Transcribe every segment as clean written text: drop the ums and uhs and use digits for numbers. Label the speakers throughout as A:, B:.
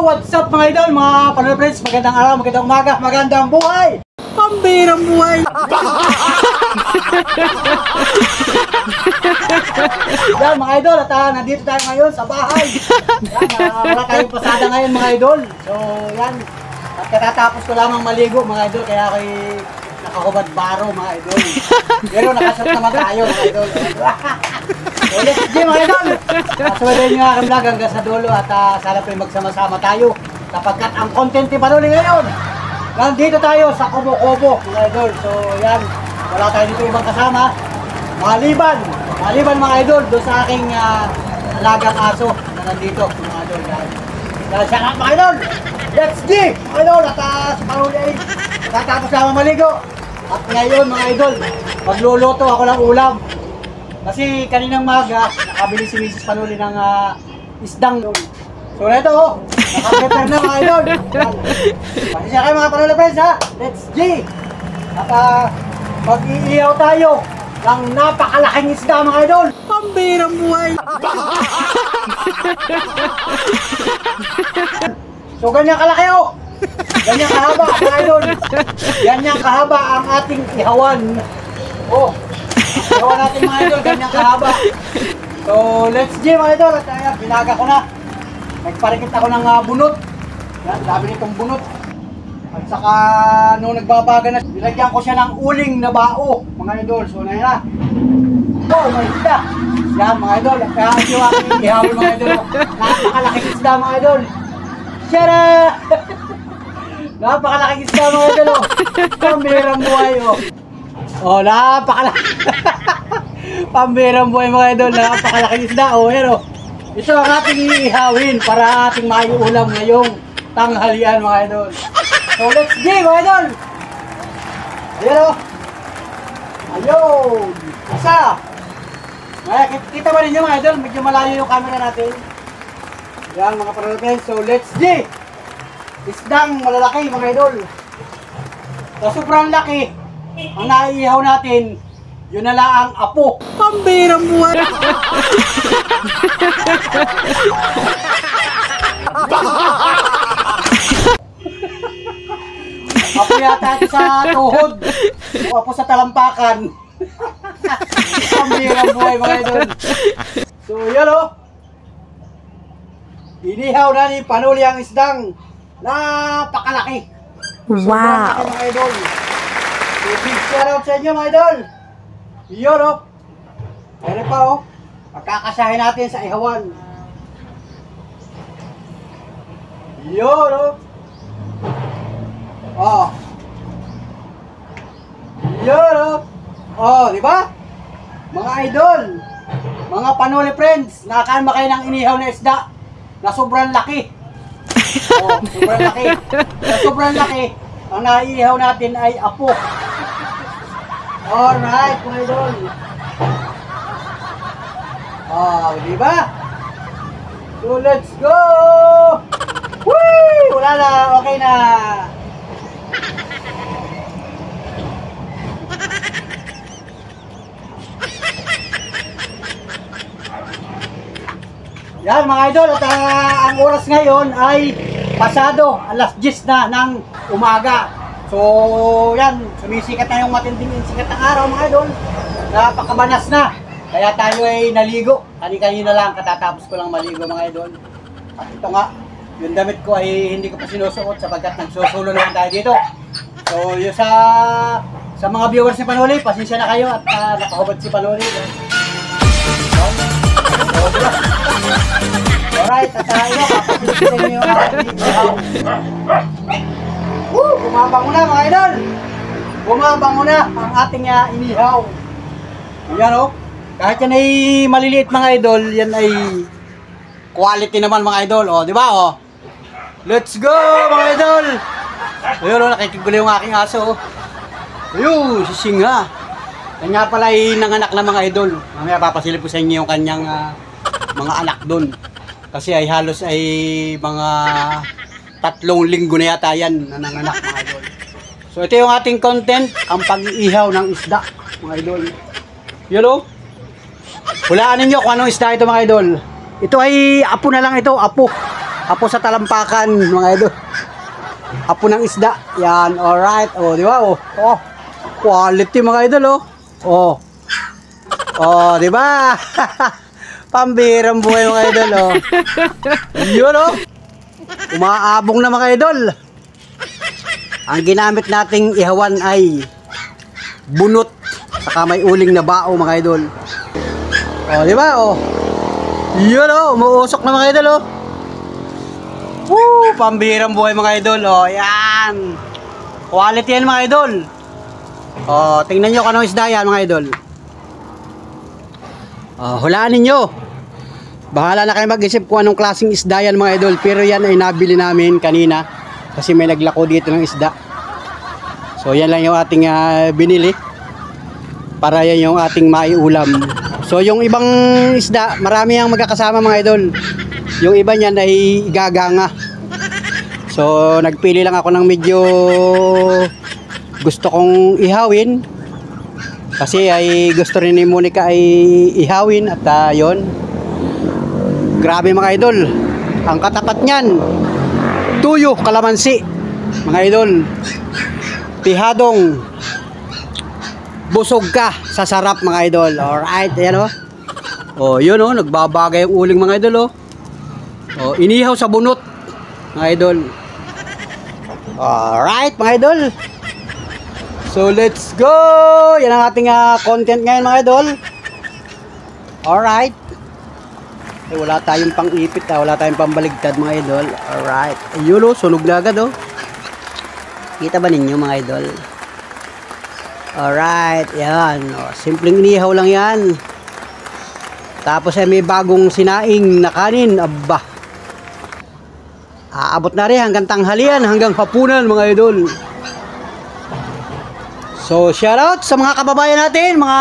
A: what's up mga idol, mga panonood friends, magandang araw, magandang umaga, magandang buhay! Pambirang buhay! Yan mga idol, at nandito tayo ngayon sa bahay. Yan, wala tayong pasada ngayon mga idol. So yan, at katatapos ko lamang maligo mga idol, kaya ako'y nakahubad baro mga idol. Pero nakasot naman tayo mga idol. So let's go mga idol! Suwarin nyo aking vlog hanggang sa dulo at sana po'y magsama-sama tayo. Sapagkat ang content ni Panuli ngayon, nandito tayo sa Kubo-Kubo mga idol. So yan, wala tayo dito ibang kasama. Maliban mga idol doon sa aking alagang aso na nandito mga idol. Yan, shout out mga idol! Let's go mga idol! At sa Panuli ay tatapos naman maligo. At ngayon mga idol, magluluto ako ng ulam. Kasi kaninang maga, nakabili si Mrs. Panuli ng isdang. So na ito, nakaprepare na mga idol. Pasensya kayo mga Panuli friends ha. Let's go! At mag-iiyaw tayo ng napakalaking isda mga idol. Pambirang buhay! So ganyan kalaki oh! Ganyan kahaba mga idol. Ganyan kahaba ang ating ihawan. Oh! Ihawan natin mga idol, ganyan kahaba. So let's go mga idol. At ayan, binaga ko na. Nagparikit ako ng bunot. Yan, sabi nitong bunot. At saka nung nagbabaga na, nilagyan ko siya ng uling na bao mga idol. So na yan. Oh, may isda. Yan mga idol. Kaya yung aking ihawin mga idol. Napakalaking isda mga idol. Shara! Napakalaking isda mga idol. Pambirang buhay oh. Oh, napakalaking. Pambirang buhay mga idol. Napakalaking isda oh. Yan oh. Ito ang ating ihawin para ating maiulam ngayong tanghalian mga idol. So let's go mga idol. Ayan o. Ayun. Isa. Kita ba ninyo mga idol? Medyo malayo yung camera natin. Ayan mga panonood. So let's go. Isdang malalaki mga idol. So sobrang laki. Ang naiihaw natin, yun na lang ang apo. Pambirang buhay. Apo yata sa tuhod. O apo sa talampakan. Pambirang buhay mga idol. So yan o. Inihaw na ni Panuli ang isdang napakalaki. Wow. Sobrang laki mga idol. So big shout out sa inyo mga idol. Yun o. Meron pa o. Pagkakasahin natin sa ihawan. Yun o. Oh. Yun o. Oh, di ba? Mga idol, mga Panuli friends, nakakain ba kayo ng inihaw na isda na sobrang laki? Oh, sobrang laki. Na sobrang laki, ang naiihaw natin ay apo. Alright, mga idol. Oh, di ba? So let's go! Whee! Wala na, okay na. Yan mga idol, at ang oras ngayon ay pasado, alas 10 na ng umaga. So yan, sumisikat na yung matinding sikat ng araw mga idol. Napakabanas na. Kaya tayo ay naligo. Kanina lang, katatapos ko lang maligo mga idol. At ito nga, yung damit ko ay hindi ko pa sinusuot sapagkat nagsusulo naman tayo dito. So yung sa mga viewers ni Panuli, pasensya na kayo at nakahubad si Panuli. Alright, at tayo, papasilitin nyo yung ating ihaw. Bumabango na mga idol. Bumabango na ang ating inihaw. Yan o. Kahit yan ay maliliit mga idol, yan ay quality naman mga idol. O, di ba o? Let's go mga idol. Ayun o, nakikigulo yung aking aso. Ayun, sisinga. Kanya pala ay nanganak na mga idol. Mamaya papasilip ko sa inyo yung kanyang mga anak doon. Kasi ay halos ay mga 3 linggo na yata yan na nanganak mga idol. So ito yung ating content, ang pag-iihaw ng isda mga idol. Yun o. Hulaan ninyo kung anong isda ito mga idol. Ito ay apo na lang ito, apo. Apo sa talampakan, mga idol. Apo ng isda. Yan, alright. Oh, di ba? Oh, oh. Quality, mga idol, oh. Oh. Oh, di ba? Pambirang buhay, mga idol, oh. Yun, oh. Umaabong na, mga idol. Ang ginamit nating ihawan ay bunot. Saka may uling na bao, mga idol. Oh, di ba? Oh. Yun, oh. Umuusok na, mga idol, oh. Woo! Pambirang buhay, mga idol. Oh, yan. Quality yan, mga idol. Oh, tingnan nyo kung anong isda yan, mga idol. Oh, hulaan ninyo. Bahala na kayo mag-isip kung anong klaseng isda yan, mga idol. Pero yan ay nabili namin kanina kasi may naglako dito ng isda. So, yan lang yung ating binili para yan yung ating maiulam. So, yung ibang isda, marami ang magkakasama, mga idol. Yung iba niyan ay gaganga. So, nagpili lang ako ng medyo gusto kong ihawin. Kasi ay gusto rin ni Monica ay ihawin. At yun. Grabe, mga idol. Ang katapat niyan, tuyo, kalamansi. Mga idol. Tihadong. Busog ka sa sarap, mga idol. Alright, ayan o. Oh, yun o, nagbabagay ang uling, mga idol o. Oh, inihaw sa bunot, mga idol. Alright, mga idol. So, let's go! Yan ang ating content ngayon, mga idol. Alright. Eh, wala tayong pang-ipit, wala tayong pambaligtad, mga idol. Alright. Ayun o, sunog na agad o. Kita ba ninyo, mga idol? Alright, yan. O, simpleng inihaw lang yan. Tapos ay may bagong sinaing na kanin. Aba. Aabot na rin hanggang tanghalian, hanggang hapunan, mga idol. So, shoutout sa mga kababayan natin, mga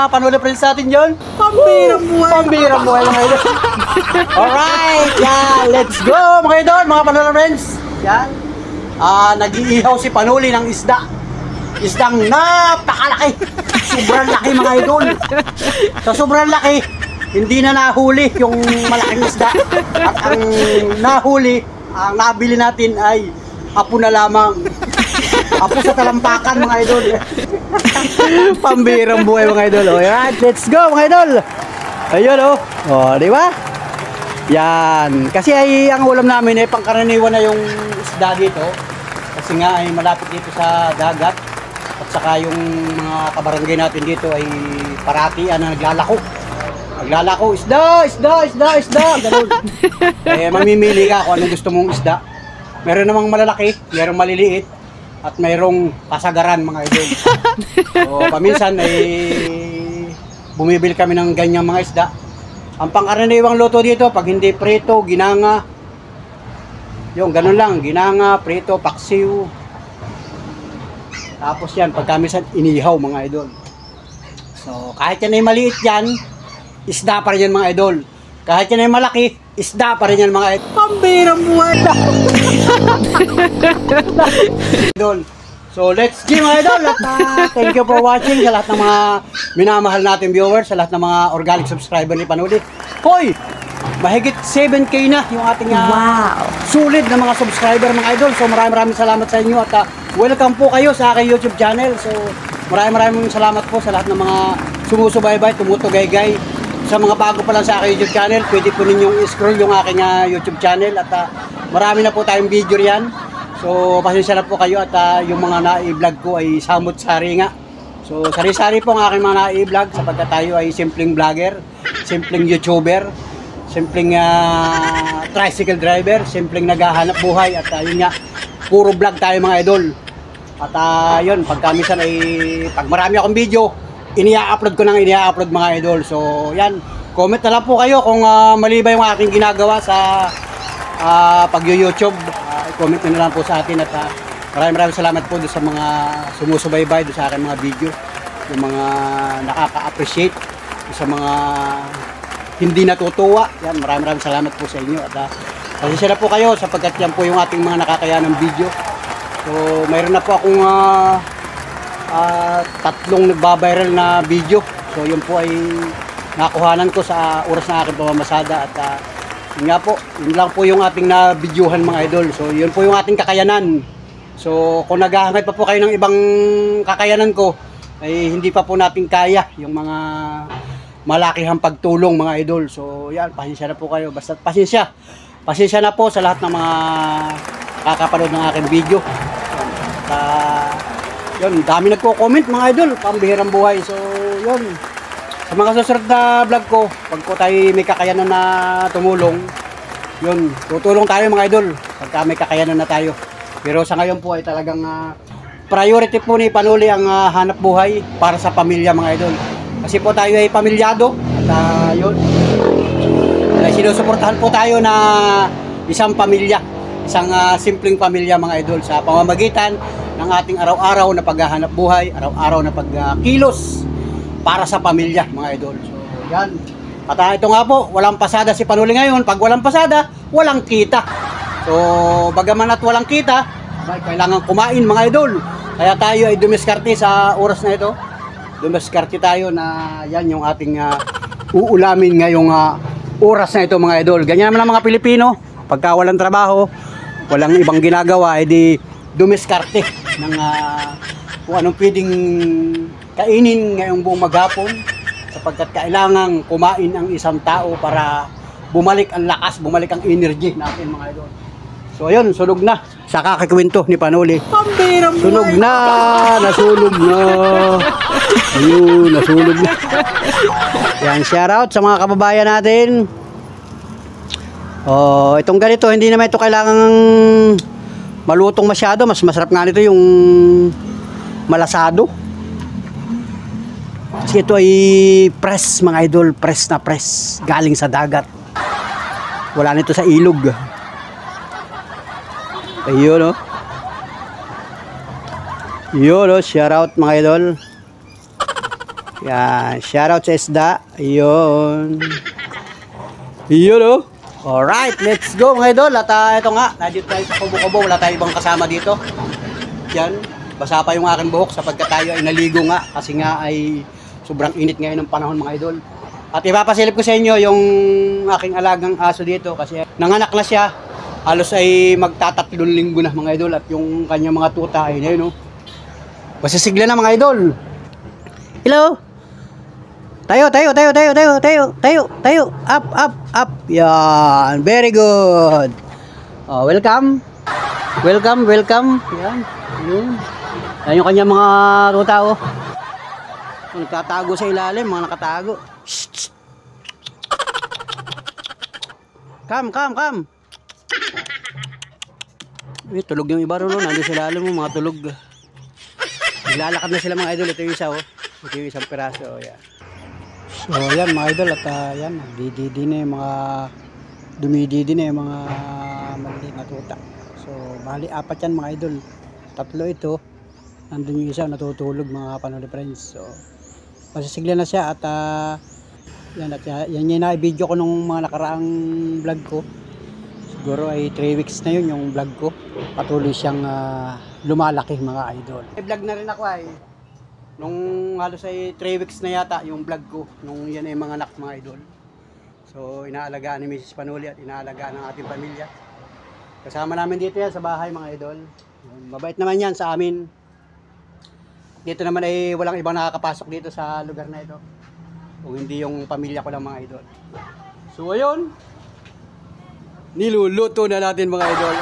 A: panood friends natin dyan. Pambirang buhay. Pambirang buhay, mga idol. Alright, yan. Let's go, mga idol, mga panood friends. Yan. Nag-iihaw si Panuli ng isda. Isdang napakalaki. Sobrang laki, mga idol. Sa sobrang laki, hindi na nahuli yung malaking isda. At ang nahuli, ang nabili natin ay apo na lamang. Apo sa talampakan, mga idol. Pambirang buhay, mga idol. O, yan. Let's go, mga idol. Ayun, o. O, di ba? Yan. Kasi ay ang ulam namin ay pangkaraniwan na yung isda dito. Kasi nga ay malapit dito sa dagat. At saka yung mga kabarangay natin dito ay paratian na naglalako. Naglalako, isda, isda, isda, isda. Ganun. Eh, mamimili ka kung anong gusto mong isda. Meron namang malalaki, merong maliliit, at mayroong pasagaran, mga idol. So, paminsan ay bumibili kami ng ganyang mga isda. Ang pangkaraniwang luto dito, pag hindi prito, ginanga. Yung ganun lang, ginanga, prito, paksiw. Tapos yan, pagkamisan, inihaw, mga idol. So, kahit yan ay maliit yan, isda pa rin yan, mga idol. Kahit yan ay malaki, isda pa rin yan, mga idol. Pambirang buhay. Idol. So, let's go, mga idol. At, thank you for watching sa lahat ng mga minamahal natin viewers, sa lahat ng mga organic subscriber ni Panuli. Hoy! Mahigit 7K na yung ating sulit na mga subscriber, mga idol. So, maraming salamat sa inyo at welcome po kayo sa aking YouTube channel. So, maraming salamat po sa lahat ng mga sumusubaybay, tumutugay-gay. Sa mga bago pa lang sa aking YouTube channel, pwede po ninyong i-scroll yung aking YouTube channel at marami na po tayong video riyan. So, pasensya na po kayo at yung mga na-i-vlog ko ay samot-sari nga. So, sari-sari po ang aking mga na-i-vlog sapagkat tayo ay simpleng vlogger, simpleng YouTuber, simpleng tricycle driver, simpleng naghahanap buhay at yun nga, puro vlog tayo, mga idol. At yun, pagkamisan ay pag marami akong video, inia-upload ko nang inia-upload, mga idol. So, yan. Comment na lang po kayo kung mali ba yung aking ginagawa sa pag-YouTube. I-comment na lang po sa atin at maraming salamat po sa mga sumusubaybay sa aking mga video. Yung mga nakaka-appreciate, sa mga hindi natutuwa. Yan, maraming salamat po sa inyo. At pasensya na po kayo sapagkat yan po yung ating mga nakakayanang video. So, mayroon na po akong tatlong nagbabiral na video. So yun po ay nakuhanan ko sa oras na aking pamamasada at Yun nga po, yun lang po yung ating na-videohan mga idol. So yun po yung ating kakayanan. So kung naghahanap pa po kayo ng ibang kakayanan ko, ay hindi pa po natin kaya yung mga malakihang pagtulong mga idol. So yan, pasensya na po kayo. Basta pasensya. Pasensya na po sa lahat ng mga kakapanood ng aking video. Yun, dami nagko-comment mga idol, pambihirang buhay. So yun, sa mga susunod na vlog ko, pag po tayo may kakayanan na tumulong, yun, tutulong tayo mga idol pagka may kakayanan na tayo. Pero sa ngayon po ay talagang priority po ni Panuli ang hanap buhay para sa pamilya mga idol. Kasi po tayo ay pamilyado at yun, sinusuportahan po tayo na isang pamilya, isang simpleng pamilya mga idol sa pamamagitan ng ating araw-araw na paghahanap buhay, araw-araw na pagkilos para sa pamilya mga idol. So yan. At ito nga po, walang pasada si Panuli ngayon. Pag walang pasada, walang kita. So bagaman at walang kita, kailangan kumain mga idol. Kaya tayo ay dumiskarte sa oras na ito. Dumiskarte tayo na yan yung ating uulamin ngayong oras na ito mga idol. Ganyan naman ang mga Pilipino. Pagka walang trabaho, walang ibang ginagawa, edi dumiskarte ng kung anong pwedeng kainin ngayong buong maghapon, sapagkat kailangang kumain ang isang tao para bumalik ang lakas, bumalik ang energy natin mga idol. So ayun, sunog na sa kakakwento ni Panuli. Sunog na, nasunog na. Ayun, nasunog na. Yan, shout out sa mga kababayan natin. Oh, itong ganito, hindi naman ito kailangang malutong masyado. Mas masarap nga nito yung malasado. Kasi ito ay press mga idol, press na press, galing sa dagat. Wala nito sa ilog. Ayun oh. Yun oh, shout out mga idol. Yan, shout out sa isda. Ayun. Yun oh. Alright, let's go mga idol. At ito nga, nandito tayo sa kubo-kubo, wala tayong ibang kasama dito. Yan, basa pa yung aking buhok sapagkat tayo ay naligo nga kasi nga ay sobrang init ngayon ng panahon mga idol. At ipapasilip ko sa inyo yung aking alagang aso dito kasi nanganak na siya. Halos ay magtatatlong linggo na mga idol at yung kanyang mga tuta ay na yun oh. Masisigla na mga idol. Hello? Tayo. Up. Yan, very good. Oh, welcome. Yan. Yan yung kanyang mga tuta oh. Nagtatago sa ilalim, mga nakatago. Shh. Come. Tulog yung iba ron, nandun sa ilalim mo, mga tulog. Nilalakad na sila mga idol. Ito yung isa oh. Ito yung isang piraso oh, yan. So yan mga idol at yan, dumididi na yung mga maliit na tuta. So bali apat yan mga idol. Tatlo ito. Nandun yung isa natutulog mga Panuli friends. So masisigla na siya at yan yung na-video ko nung mga nakaraang vlog ko. Siguro ay 3 weeks na yun yung vlog ko. Patuloy siyang lumalaki mga idol. Vlog na rin ako ay. Nung halos ay 3 weeks na yata yung vlog ko. Nung yan ay mga anak mga idol. So inaalagaan ni Mrs. Panuli at inaalagaan ng ating pamilya. Kasama namin dito yan sa bahay mga idol. Mabait naman yan sa amin. Dito naman ay walang ibang nakakapasok dito sa lugar na ito. Kung hindi yung pamilya ko lang mga idol. So ayun. Niluluto na natin mga idol.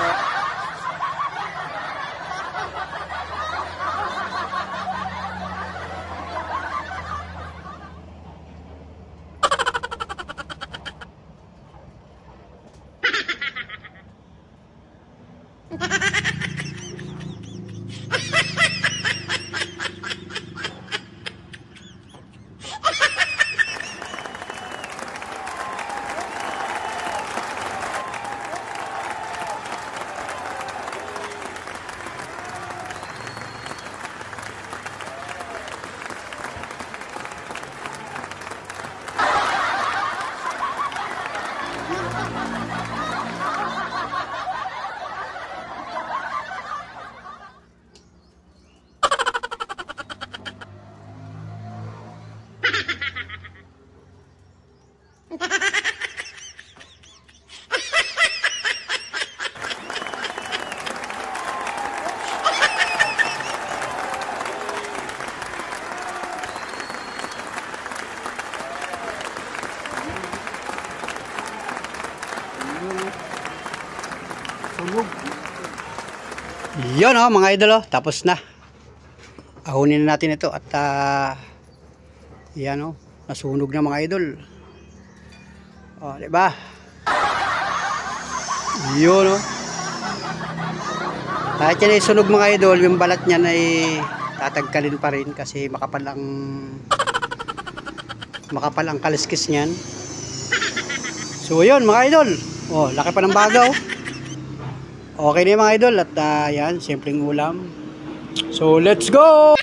A: Yun oh mga idol oh, tapos na. Ahunin na natin ito at yan oh, nasunog na mga idol. Oh, di ba? Yun oh. Kahit yan ay sunog mga idol, yung balat niyan ay tatagkalin pa rin kasi makapal ang kaliskis niyan. So yun mga idol. Oh, laki pa ng bagaw. Okay na yung mga idol at yan, simpleng ulam. So let's go!